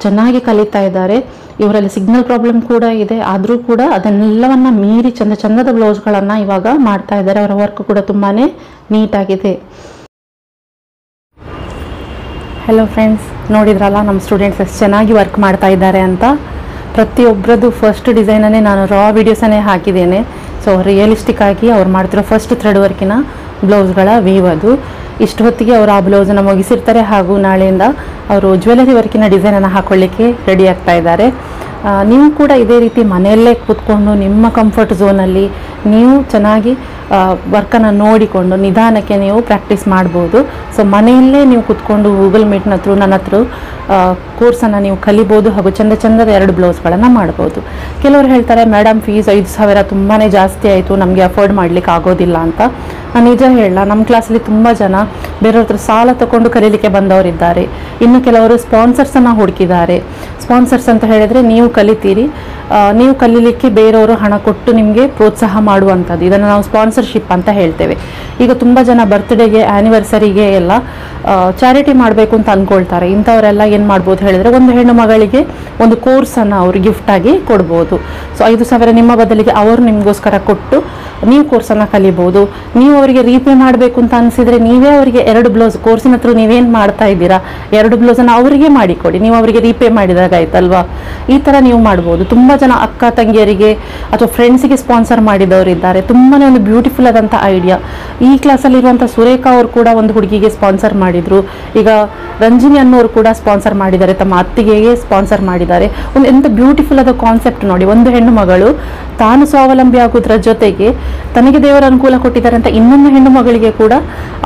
ಚೆನ್ನಾಗಿ ಕಲಿತಾ ಇದ್ದಾರೆ. ಇವರಲ್ಲಿ ಸಿಗ್ನಲ್ ಪ್ರಾಬ್ಲಮ್ ಕೂಡ ಇದೆ, ಆದರೂ ಕೂಡ ಅದನ್ನೆಲ್ಲವನ್ನು ಮೀರಿ ಚಂದದ ಬ್ಲೌಸ್ಗಳನ್ನು ಇವಾಗ ಮಾಡ್ತಾ ಇದ್ದಾರೆ. ಅವರ ವರ್ಕ್ ಕೂಡ ತುಂಬಾ ನೀಟಾಗಿದೆ. ಹಲೋ ಫ್ರೆಂಡ್ಸ್, ನೋಡಿದ್ರಲ್ಲ ನಮ್ಮ ಸ್ಟೂಡೆಂಟ್ಸ್ ಎಷ್ಟು ಚೆನ್ನಾಗಿ ವರ್ಕ್ ಮಾಡ್ತಾ ಇದ್ದಾರೆ ಅಂತ. ಪ್ರತಿಯೊಬ್ಬರದ್ದು ಫಸ್ಟ್ ಡಿಸೈನನ್ನೇ ನಾನು ರಾ ವಿಡಿಯೋಸನ್ನೇ ಹಾಕಿದ್ದೇನೆ. ಸೊ ರಿಯಲಿಸ್ಟಿಕ್ ಆಗಿ ಅವ್ರು ಮಾಡ್ತಿರೋ ಫಸ್ಟ್ ಥ್ರೆಡ್ ವರ್ಕಿನ ಬ್ಲೌಸ್ಗಳ ವೀವ್ ಅದು. ಇಷ್ಟು ಹೊತ್ತಿಗೆ ಅವರು ಆ ಬ್ಲೌಸನ್ನು ಮುಗಿಸಿರ್ತಾರೆ ಹಾಗೂ ನಾಳೆಯಿಂದ ಅವರು ಜ್ಯುವೆಲರಿ ವರ್ಕಿನ ಡಿಸೈನನ್ನು ಹಾಕೊಳ್ಳಿಕ್ಕೆ ರೆಡಿ ಆಗ್ತಾ ಇದ್ದಾರೆ. ನೀವು ಕೂಡ ಇದೇ ರೀತಿ ಮನೆಯಲ್ಲೇ ಕೂತ್ಕೊಂಡು ನಿಮ್ಮ ಕಂಫರ್ಟ್ ಝೋನಲ್ಲಿ ನೀವು ಚೆನ್ನಾಗಿ ವರ್ಕನ್ನು ನೋಡಿಕೊಂಡು ನಿಧಾನಕ್ಕೆ ನೀವು ಪ್ರಾಕ್ಟೀಸ್ ಮಾಡ್ಬೋದು. ಸೊ ಮನೆಯಲ್ಲೇ ನೀವು ಕೂತ್ಕೊಂಡು ಗೂಗಲ್ ಮೀಟ್ನ ಹತ್ರ ನನ್ನ ಹತ್ರ ಕೋರ್ಸನ್ನು ನೀವು ಕಲಿಬೋದು ಹಾಗೂ ಚಂದದ 2 ಬ್ಲೌಸ್ಗಳನ್ನು ಮಾಡ್ಬೋದು. ಕೆಲವರು ಹೇಳ್ತಾರೆ ಮೇಡಮ್ ಫೀಸ್ 5,000 ತುಂಬಾ ಜಾಸ್ತಿ ಆಯಿತು, ನಮಗೆ ಅಫೋರ್ಡ್ ಮಾಡಲಿಕ್ಕೆ ಆಗೋದಿಲ್ಲ ಅಂತ. ನಾನು ನಿಜ ಹೇಳಲ್ಲ, ನಮ್ಮ ಕ್ಲಾಸಲ್ಲಿ ತುಂಬ ಜನ ಬೇರೆಯವ್ರ ಹತ್ರ ಸಾಲ ತಗೊಂಡು ಕಲೀಲಿಕ್ಕೆ ಬಂದವರಿದ್ದಾರೆ. ಇನ್ನು ಕೆಲವರು ಸ್ಪಾನ್ಸರ್ಸನ್ನು ಹುಡುಕಿದ್ದಾರೆ. ಸ್ಪಾನ್ಸರ್ಸ್ ಅಂತ ಹೇಳಿದರೆ ನೀವು ಕಲಿತೀರಿ, ನೀವು ಕಲೀಲಿಕ್ಕೆ ಬೇರೆಯವರು ಹಣ ಕೊಟ್ಟು ನಿಮಗೆ ಪ್ರೋತ್ಸಾಹ ಮಾಡುವಂಥದ್ದು. ಇದನ್ನು ನಾವು ಸ್ಪಾನ್ಸರ್ಶಿಪ್ ಅಂತ ಹೇಳ್ತೇವೆ. ಈಗ ತುಂಬ ಜನ ಬರ್ತ್ಡೇಗೆ ಆ್ಯನಿವರ್ಸರಿಗೆ ಎಲ್ಲ ಚಾರಿಟಿ ಮಾಡಬೇಕು ಅಂತ ಅಂದ್ಕೊಳ್ತಾರೆ. ಇಂಥವರೆಲ್ಲ ಏನು ಮಾಡ್ಬೋದು ಹೇಳಿದರೆ, ಒಂದು ಹೆಣ್ಣು ಮಗಳಿಗೆ ಒಂದು ಕೋರ್ಸನ್ನು ಅವರು ಗಿಫ್ಟಾಗಿ ಕೊಡ್ಬೋದು. ಸೊ 5,000 ನಿಮ್ಮ ಬದಲಿಗೆ ಅವರು ನಿಮಗೋಸ್ಕರ ಕೊಟ್ಟು ನೀವು ಕೋರ್ಸನ್ನು ಕಲಿಬೋದು. ನೀವು ಅವರಿಗೆ ರೀಪೇ ಮಾಡಬೇಕು ಅಂತ ಅನಿಸಿದರೆ ನೀವೇ ಅವರಿಗೆ 2 ಬ್ಲೌಸ್ ಕೋರ್ಸಿನ ಹತ್ರ ನೀವೇನು ಮಾಡ್ತಾ ಇದ್ದೀರಾ 2 ಬ್ಲೌಸನ್ನು ಅವರಿಗೆ ಮಾಡಿಕೊಡಿ, ನೀವು ಅವರಿಗೆ ರೀಪೇ ಮಾಡಿದಾಗ ಆಯ್ತಲ್ವಾ. ಈ ಥರ ನೀವು ಮಾಡ್ಬೋದು. ತುಂಬ ಜನ ಅಕ್ಕ ತಂಗಿಯರಿಗೆ ಅಥವಾ ಫ್ರೆಂಡ್ಸಿಗೆ ಸ್ಪಾನ್ಸರ್ ಮಾಡಿದವರಿದ್ದಾರೆ. ತುಂಬಾ ಒಂದು ಬ್ಯೂಟಿಫುಲ್ ಆದಂಥ ಐಡಿಯಾ. ಈ ಕ್ಲಾಸಲ್ಲಿರುವಂಥ ಸುರೇಖಾ ಅವರು ಕೂಡ ಒಂದು ಹುಡುಗಿಗೆ ಸ್ಪಾನ್ಸರ್ ಮಾಡಿದರು. ಈಗ ರಂಜಿನಿ ಅನ್ನೋರು ಕೂಡ ಸ್ಪಾನ್ಸರ್ ಮಾಡಿದ್ದಾರೆ, ತಮ್ಮ ಅತ್ತಿಗೆಗೆ ಸ್ಪಾನ್ಸರ್ ಮಾಡಿದ್ದಾರೆ. ಒಂದು ಎಂಥ ಬ್ಯೂಟಿಫುಲ್ ಆದ ಕಾನ್ಸೆಪ್ಟ್ ನೋಡಿ. ಒಂದು ಹೆಣ್ಣು ಮಗಳು ತಾನು ಸ್ವಾವಲಂಬಿ ಆಗೋದ್ರ ಜೊತೆಗೆ ತನಗೆ ದೇವರ ಅನುಕೂಲ ಕೊಟ್ಟಿದ್ದಾರೆ ಅಂತ ಇನ್ನೊಂದು ಹೆಣ್ಣು ಮಗಳಿಗೆ ಕೂಡ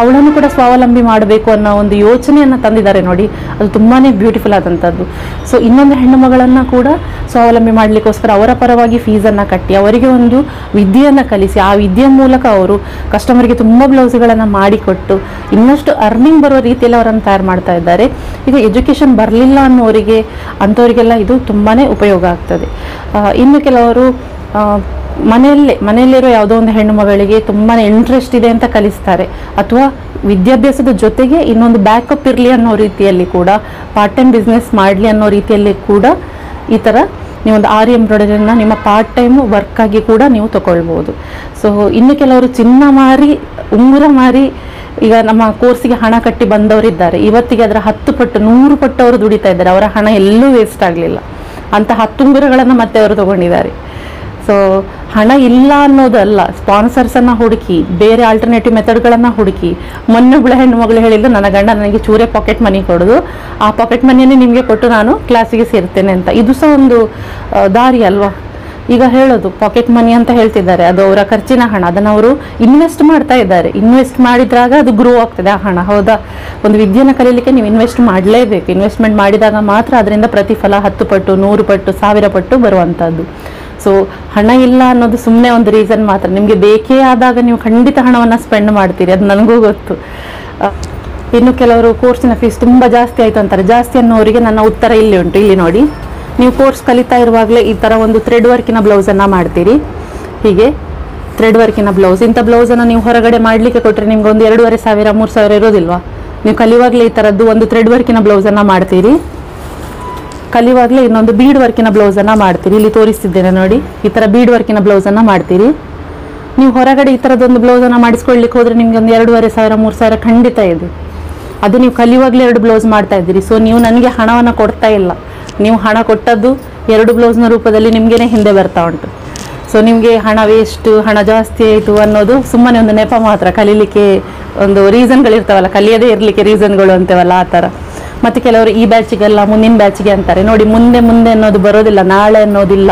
ಅವಳನ್ನು ಕೂಡ ಸ್ವಾವಲಂಬಿ ಮಾಡಬೇಕು ಅನ್ನೋ ಒಂದು ಯೋಚನೆಯನ್ನು ತಂದಿದ್ದಾರೆ ನೋಡಿ. ಅದು ತುಂಬಾ ಬ್ಯೂಟಿಫುಲ್ ಆದಂಥದ್ದು. ಸೊ ಇನ್ನೊಂದು ಹೆಣ್ಣು ಮಗಳನ್ನು ಕೂಡ ಸ್ವಾವಲಂಬಿ ಮಾಡಲಿಕ್ಕೋಸ್ಕರ ಅವರ ಪರವಾಗಿ ಫೀಸನ್ನು ಕಟ್ಟಿ ಅವರಿಗೆ ಒಂದು ವಿದ್ಯೆಯನ್ನು ಕಲಿಸಿ ಆ ವಿದ್ಯೆ ಮೂಲಕ ಅವರು ಕಸ್ಟಮರ್ಗೆ ತುಂಬ ಬ್ಲೌಸ್ಗಳನ್ನು ಮಾಡಿಕೊಟ್ಟು ಇನ್ನಷ್ಟು ಅರ್ನಿಂಗ್ ಬರುವ ರೀತಿಯಲ್ಲಿ ಅವರನ್ನು ತಯಾರು ಮಾಡ್ತಾ ಇದ್ದಾರೆ. ಈಗ ಎಜುಕೇಷನ್ ಬರಲಿಲ್ಲ ಅನ್ನೋರಿಗೆ ಅಂಥವರಿಗೆಲ್ಲ ಇದು ತುಂಬಾ ಉಪಯೋಗ ಆಗ್ತದೆ. ಇನ್ನು ಕೆಲವರು ಮನೆಯಲ್ಲಿರೋ ಯಾವುದೋ ಒಂದು ಹೆಣ್ಣು ಮಗಳಿಗೆ ತುಂಬಾ ಇಂಟ್ರೆಸ್ಟ್ ಇದೆ ಅಂತ ಕಲಿಸ್ತಾರೆ, ಅಥವಾ ವಿದ್ಯಾಭ್ಯಾಸದ ಜೊತೆಗೆ ಇನ್ನೊಂದು ಬ್ಯಾಕಪ್ ಇರಲಿ ಅನ್ನೋ ರೀತಿಯಲ್ಲಿ ಕೂಡ ಪಾರ್ಟ್ ಟೈಮ್ ಬಿಸ್ನೆಸ್ ಮಾಡಲಿ ಅನ್ನೋ ರೀತಿಯಲ್ಲಿ ಕೂಡ ಈ ಥರ ನೀವೊಂದು ಆರಿ ಎಂಬ್ರಾಯ್ಡರಿನ ನಿಮ್ಮ ಪಾರ್ಟ್ ಟೈಮ್ ವರ್ಕಾಗಿ ಕೂಡ ನೀವು ತಗೊಳ್ಬೋದು. ಸೊ ಇನ್ನು ಕೆಲವರು ಚಿನ್ನ ಮಾರಿ ಉಂಗುರ ಮಾರಿ ಈಗ ನಮ್ಮ ಕೋರ್ಸಿಗೆ ಹಣ ಕಟ್ಟಿ ಬಂದವರಿದ್ದಾರೆ. ಇವತ್ತಿಗೆ ಅದರ 10 ಪಟ್ಟು 100 ಪಟ್ಟು ಅವರು ದುಡಿತಾ ಇದ್ದಾರೆ. ಅವರ ಹಣ ಎಲ್ಲೂ ವೇಸ್ಟ್ ಆಗಲಿಲ್ಲ. ಅಂತ 10 ಉಂಗುರಗಳನ್ನು ಮತ್ತೆ ಅವರು ತಗೊಂಡಿದ್ದಾರೆ. ಸೊ ಹಣ ಇಲ್ಲ ಅನ್ನೋದಲ್ಲ, ಸ್ಪಾನ್ಸರ್ಸನ್ನು ಹುಡುಕಿ ಬೇರೆ ಆಲ್ಟರ್ನೇಟಿವ್ ಮೆಥಡ್ಗಳನ್ನು ಹುಡುಕಿ. ಮೊನ್ನೆ ಹೆಣ್ಣು ಮಗಳು ಹೇಳಿದ್ದು, ನನ್ನ ಗಂಡ ನನಗೆ ಚೂರೇ ಪಾಕೆಟ್ ಮನಿ ಕೊಡೋದು, ಆ ಪಾಕೆಟ್ ಮನಿಯನ್ನೇ ನಿಮಗೆ ಕೊಟ್ಟು ನಾನು ಕ್ಲಾಸಿಗೆ ಸೇರ್ತೇನೆ ಅಂತ. ಇದು ಸಹ ಒಂದು ದಾರಿ ಅಲ್ವಾ. ಈಗ ಹೇಳೋದು ಪಾಕೆಟ್ ಮನಿ ಅಂತ ಹೇಳ್ತಿದ್ದಾರೆ, ಅದು ಅವರ ಖರ್ಚಿನ ಹಣ, ಅದನ್ನು ಅವರು ಇನ್ವೆಸ್ಟ್ ಮಾಡ್ತಾ ಇದ್ದಾರೆ. ಇನ್ವೆಸ್ಟ್ ಮಾಡಿದ್ರಾಗ ಅದು ಗ್ರೋ ಆಗ್ತದೆ ಆ ಹಣ, ಹೌದಾ? ಒಂದು ವಿದ್ಯೆನ ಕಲೀಲಿಕ್ಕೆ ನೀವು ಇನ್ವೆಸ್ಟ್ ಮಾಡಲೇಬೇಕು. ಇನ್ವೆಸ್ಟ್ಮೆಂಟ್ ಮಾಡಿದಾಗ ಮಾತ್ರ ಅದರಿಂದ ಪ್ರತಿಫಲ 10 ಪಟ್ಟು 100 ಪಟ್ಟು 1000 ಪಟ್ಟು ಬರುವಂಥದ್ದು. ಸೊ ಹಣ ಇಲ್ಲ ಅನ್ನೋದು ಸುಮ್ಮನೆ ಒಂದು ರೀಸನ್ ಮಾತ್ರ. ನಿಮಗೆ ಬೇಕೇ ಆದಾಗ ನೀವು ಖಂಡಿತ ಹಣವನ್ನು ಸ್ಪೆಂಡ್ ಮಾಡ್ತೀರಿ, ಅದು ನನಗೂ ಗೊತ್ತು. ಇನ್ನು ಕೆಲವರು ಕೋರ್ಸಿನ ಫೀಸ್ ತುಂಬ ಜಾಸ್ತಿ ಆಯಿತು ಅಂತಾರೆ. ಜಾಸ್ತಿ ಅನ್ನೋರಿಗೆ ನನ್ನ ಉತ್ತರ ಇಲ್ಲಿ ಉಂಟು, ಇಲ್ಲಿ ನೋಡಿ. ನೀವು ಕೋರ್ಸ್ ಕಲಿತಾ ಇರುವಾಗಲೇ ಈ ಥರ ಒಂದು ಥ್ರೆಡ್ ವರ್ಕಿನ ಬ್ಲೌಸನ್ನು ಮಾಡ್ತೀರಿ. ಹೀಗೆ ಥ್ರೆಡ್ ವರ್ಕಿನ ಬ್ಲೌಸ್, ಇಂಥ ಬ್ಲೌಸನ್ನು ನೀವು ಹೊರಗಡೆ ಮಾಡಲಿಕ್ಕೆ ಕೊಟ್ಟರೆ ನಿಮ್ಗೆ ಒಂದು 2500 3000 ಇರೋದಿಲ್ವಾ? ನೀವು ಕಲಿಯುವಾಗಲೇ ಈ ಥರದ್ದು ಒಂದು ಥ್ರೆಡ್ ವರ್ಕಿನ ಬ್ಲೌಸನ್ನು ಮಾಡ್ತೀರಿ. ಕಲಿಯುವಾಗಲೇ ಇನ್ನೊಂದು ಬೀಡ್ ವರ್ಕಿನ ಬ್ಲೌಸನ್ನು ಮಾಡ್ತೀರಿ. ಇಲ್ಲಿ ತೋರಿಸ್ತಿದ್ದೇನೆ ನೋಡಿ, ಈ ಥರ ಬೀಡ್ ವರ್ಕಿನ ಬ್ಲೌಸನ್ನು ಮಾಡ್ತೀರಿ. ನೀವು ಹೊರಗಡೆ ಈ ಥರದ್ದೊಂದು ಬ್ಲೌಸನ್ನು ಮಾಡಿಸ್ಕೊಳ್ಳಿಕ್ಕೆ ಹೋದರೆ ನಿಮಗೆ ಒಂದು 2500 3000 ಖಂಡಿತ ಇದೆ. ಅದು ನೀವು ಕಲಿಯುವಾಗಲೇ 2 ಬ್ಲೌಸ್ ಮಾಡ್ತಾ ಇದ್ದೀರಿ. ಸೊ ನೀವು ನನಗೆ ಹಣವನ್ನು ಕೊಡ್ತಾ ಇಲ್ಲ, ನೀವು ಹಣ ಕೊಟ್ಟದ್ದು 2 ಬ್ಲೌಸ್ನ ರೂಪದಲ್ಲಿ ನಿಮಗೇನೆ ಹಿಂದೆ ಬರ್ತಾ ಉಂಟು. ಸೊ ನಿಮಗೆ ಹಣ ವೇಸ್ಟ್, ಹಣ ಜಾಸ್ತಿ ಆಯಿತು ಅನ್ನೋದು ಸುಮ್ಮನೆ ಒಂದು ನೆಪ ಮಾತ್ರ. ಕಲೀಲಿಕ್ಕೆ ಒಂದು ರೀಸನ್ಗಳಿರ್ತಾವಲ್ಲ, ಕಲಿಯದೇ ಇರಲಿಕ್ಕೆ ರೀಸನ್ಗಳು ಅಂತೇವಲ್ಲ, ಆ ಥರ. ಮತ್ತು ಕೆಲವರು ಈ ಬ್ಯಾಚಿಗೆಲ್ಲ ಮುಂದಿನ ಬ್ಯಾಚಿಗೆ ಅಂತಾರೆ. ನೋಡಿ, ಮುಂದೆ ಅನ್ನೋದು ಬರೋದಿಲ್ಲ, ನಾಳೆ ಅನ್ನೋದಿಲ್ಲ.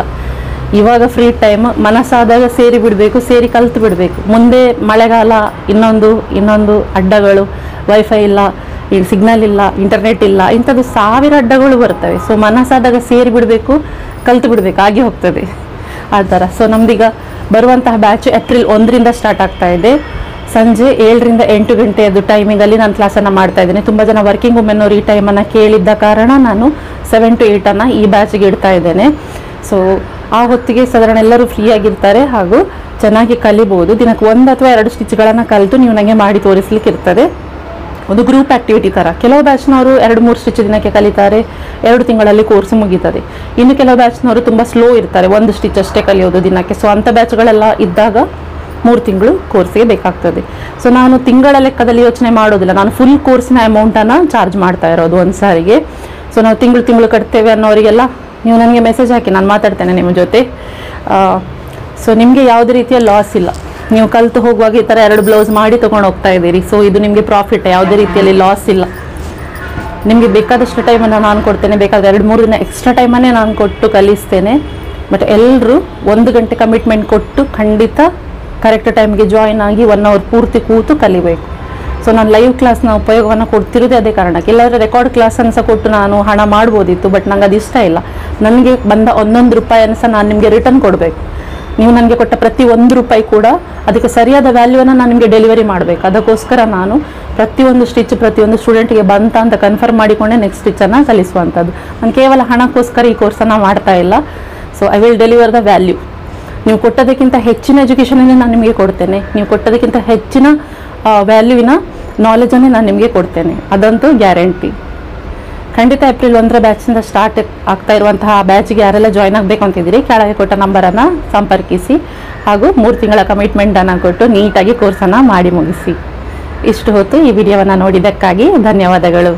ಇವಾಗ ಫ್ರೀ ಟೈಮ್, ಮನಸ್ಸಾದಾಗ ಸೇರಿ ಬಿಡಬೇಕು, ಸೇರಿ ಕಲ್ತು ಬಿಡಬೇಕು. ಮುಂದೆ ಮಳೆಗಾಲ, ಇನ್ನೊಂದು ಅಡ್ಡಗಳು, ವೈಫೈ ಇಲ್ಲ, ಸಿಗ್ನಲ್ ಇಲ್ಲ, ಇಂಟರ್ನೆಟ್ ಇಲ್ಲ, ಇಂಥದ್ದು 1000 ಅಡ್ಡಗಳು ಬರ್ತವೆ. ಸೊ ಮನಸ್ಸಾದಾಗ ಸೇರಿ ಬಿಡಬೇಕು, ಕಲ್ತು ಬಿಡಬೇಕು, ಆಗಿ ಹೋಗ್ತದೆ ಆ ಥರ. ಸೊ ನಮ್ದೀಗ ಬರುವಂತಹ ಬ್ಯಾಚ್ ಏಪ್ರಿಲ್ 1ರಿಂದ ಸ್ಟಾರ್ಟ್ ಆಗ್ತಾ ಇದೆ. ಸಂಜೆ 7ರಿಂದ 8 ಗಂಟೆಯದು ಟೈಮಿಂಗಲ್ಲಿ ನಾನು ಕ್ಲಾಸನ್ನು ಮಾಡ್ತಾ ಇದ್ದೇನೆ. ತುಂಬ ಜನ ವರ್ಕಿಂಗ್ ವುಮೆನ್ ಅವರು ಈ ಟೈಮನ್ನು ಕೇಳಿದ್ದ ಕಾರಣ ನಾನು 7 to 8 ಈ ಬ್ಯಾಚಿಗೆ ಇಡ್ತಾ ಇದ್ದೇನೆ. ಸೊ ಆ ಹೊತ್ತಿಗೆ ಸಾಧಾರಣ ಎಲ್ಲರೂ ಫ್ರೀ ಆಗಿರ್ತಾರೆ ಹಾಗೂ ಚೆನ್ನಾಗಿ ಕಲಿಬೋದು. ದಿನಕ್ಕೆ 1 ಅಥವಾ 2 ಸ್ಟಿಚ್ಗಳನ್ನು ಕಲಿತು ನೀವು ನನಗೆ ಮಾಡಿ ತೋರಿಸ್ಲಿಕ್ಕೆ ಇರ್ತದೆ. ಒಂದು ಗ್ರೂಪ್ ಆ್ಯಕ್ಟಿವಿಟಿ ಥರ. ಕೆಲವು ಬ್ಯಾಚ್ನವರು 2-3 ಸ್ಟಿಚ್ ದಿನಕ್ಕೆ ಕಲಿತಾರೆ, 2 ತಿಂಗಳಲ್ಲಿ ಕೋರ್ಸ್ ಮುಗೀತದೆ. ಇನ್ನು ಕೆಲವು ಬ್ಯಾಚ್ನವರು ತುಂಬ ಸ್ಲೋ ಇರ್ತಾರೆ, 1 ಸ್ಟಿಚ್ ಅಷ್ಟೇ ಕಲಿಯೋದು ದಿನಕ್ಕೆ. ಸೊ ಅಂಥ ಬ್ಯಾಚ್ಗಳೆಲ್ಲ ಇದ್ದಾಗ 3 ತಿಂಗಳು ಕೋರ್ಸಿಗೆ ಬೇಕಾಗ್ತದೆ. ಸೊ ನಾನು ತಿಂಗಳ ಲೆಕ್ಕದಲ್ಲಿ ಯೋಚನೆ ಮಾಡೋದಿಲ್ಲ, ನಾನು ಫುಲ್ ಕೋರ್ಸಿನ ಅಮೌಂಟನ್ನು ಚಾರ್ಜ್ ಮಾಡ್ತಾ ಇರೋದು ಒಂದು ಸಾರಿಗೆ. ಸೊ ನಾವು ತಿಂಗಳು ಕಟ್ತೇವೆ ಅನ್ನೋರಿಗೆಲ್ಲ ನೀವು ನನಗೆ ಮೆಸೇಜ್ ಹಾಕಿ, ನಾನು ಮಾತಾಡ್ತೇನೆ ನಿಮ್ಮ ಜೊತೆ. ಸೊ ನಿಮಗೆ ಯಾವುದೇ ರೀತಿಯ ಲಾಸ್ ಇಲ್ಲ. ನೀವು ಕಲಿತು ಹೋಗುವಾಗ ಈ ಥರ 2 ಬ್ಲೌಸ್ ಮಾಡಿ ತೊಗೊಂಡು ಹೋಗ್ತಾ ಇದ್ದೀರಿ. ಸೊ ಇದು ನಿಮಗೆ ಪ್ರಾಫಿಟ್, ಯಾವುದೇ ರೀತಿಯಲ್ಲಿ ಲಾಸ್ ಇಲ್ಲ. ನಿಮಗೆ ಬೇಕಾದಷ್ಟು ಟೈಮನ್ನು ನಾನು ಕೊಡ್ತೇನೆ, ಬೇಕಾದರೆ 2-3 ದಿನ ಎಕ್ಸ್ಟ್ರಾ ಟೈಮನ್ನೇ ನಾನು ಕೊಟ್ಟು ಕಲಿಸ್ತೇನೆ. ಬಟ್ ಎಲ್ಲರೂ 1 ಗಂಟೆ ಕಮಿಟ್ಮೆಂಟ್ ಕೊಟ್ಟು ಖಂಡಿತ ಕರೆಕ್ಟ್ ಟೈಮ್ಗೆ ಜಾಯಿನ್ ಆಗಿ 1 ಅವರ್ ಪೂರ್ತಿ ಕೂತು ಕಲಿಬೇಕು. ಸೊ ನಾನು ಲೈವ್ ಕ್ಲಾಸ್ನ ಉಪಯೋಗವನ್ನು ಕೊಡ್ತಿರೋದೇ ಅದೇ ಕಾರಣಕ್ಕೆ. ಇಲ್ಲಾಂದರೆ ರೆಕಾರ್ಡ್ ಕ್ಲಾಸನ್ನು ಸಹ ಕೊಟ್ಟು ನಾನು ಹಣ ಮಾಡ್ಬೋದಿತ್ತು, ಬಟ್ ನಂಗೆ ಅದು ಇಷ್ಟ ಇಲ್ಲ. ನನಗೆ ಬಂದ 1 ರೂಪಾಯಿಯನ್ನು ಸಹ ನಾನು ನಿಮಗೆ ರಿಟರ್ನ್ ಕೊಡಬೇಕು. ನೀವು ನನಗೆ ಕೊಟ್ಟ ಪ್ರತಿ 1 ರೂಪಾಯಿ ಕೂಡ ಅದಕ್ಕೆ ಸರಿಯಾದ ವ್ಯಾಲ್ಯೂವನ್ನು ನಾನು ನಿಮಗೆ ಡೆಲಿವರಿ ಮಾಡಬೇಕು. ಅದಕ್ಕೋಸ್ಕರ ನಾನು ಪ್ರತಿಯೊಂದು ಸ್ಟಿಚ್ ಪ್ರತಿಯೊಂದು ಸ್ಟೂಡೆಂಟಿಗೆ ಬಂತ ಅಂತ ಕನ್ಫರ್ಮ್ ಮಾಡಿಕೊಂಡೆ ನೆಕ್ಸ್ಟ್ ಸ್ಟಿಚ್ಚನ್ನು ಕಲಿಸುವಂಥದ್ದು. ನಾನು ಕೇವಲ ಹಣಕ್ಕೋಸ್ಕರ ಈ ಕೋರ್ಸನ್ನು ಮಾಡ್ತಾ ಇಲ್ಲ. So I will deliver the value. ನೀವು ಕೊಟ್ಟೋದಕ್ಕಿಂತ ಹೆಚ್ಚಿನ ಎಜುಕೇಷನನ್ನೇ ನಾನು ನಿಮಗೆ ಕೊಡ್ತೇನೆ. ನೀವು ಕೊಟ್ಟೋದಕ್ಕಿಂತ ಹೆಚ್ಚಿನ ವ್ಯಾಲ್ಯೂವಿನ ನಾಲೆಜನ್ನೇ ನಾನು ನಿಮಗೆ ಕೊಡ್ತೇನೆ, ಅದಂತೂ ಗ್ಯಾರಂಟಿ. ಖಂಡಿತ ಏಪ್ರಿಲ್ 1ರ ಬ್ಯಾಚಿಂದ ಸ್ಟಾರ್ಟ್ ಆಗ್ತಾ ಇರುವಂತಹ ಬ್ಯಾಚಿಗೆ ಯಾರೆಲ್ಲ ಜಾಯ್ನ್ ಆಗಬೇಕು ಅಂತಿದ್ದೀರಿ, ಕೆಳಗೆ ಕೊಟ್ಟ ನಂಬರನ್ನು ಸಂಪರ್ಕಿಸಿ ಹಾಗೂ 3 ತಿಂಗಳ ಕಮಿಟ್ಮೆಂಟನ್ನು ಕೊಟ್ಟು ನೀಟಾಗಿ ಕೋರ್ಸನ್ನು ಮಾಡಿ ಮುಗಿಸಿ. ಇಷ್ಟು ಹೊತ್ತು ಈ ವಿಡಿಯೋವನ್ನು ನೋಡಿದ್ದಕ್ಕಾಗಿ ಧನ್ಯವಾದಗಳು.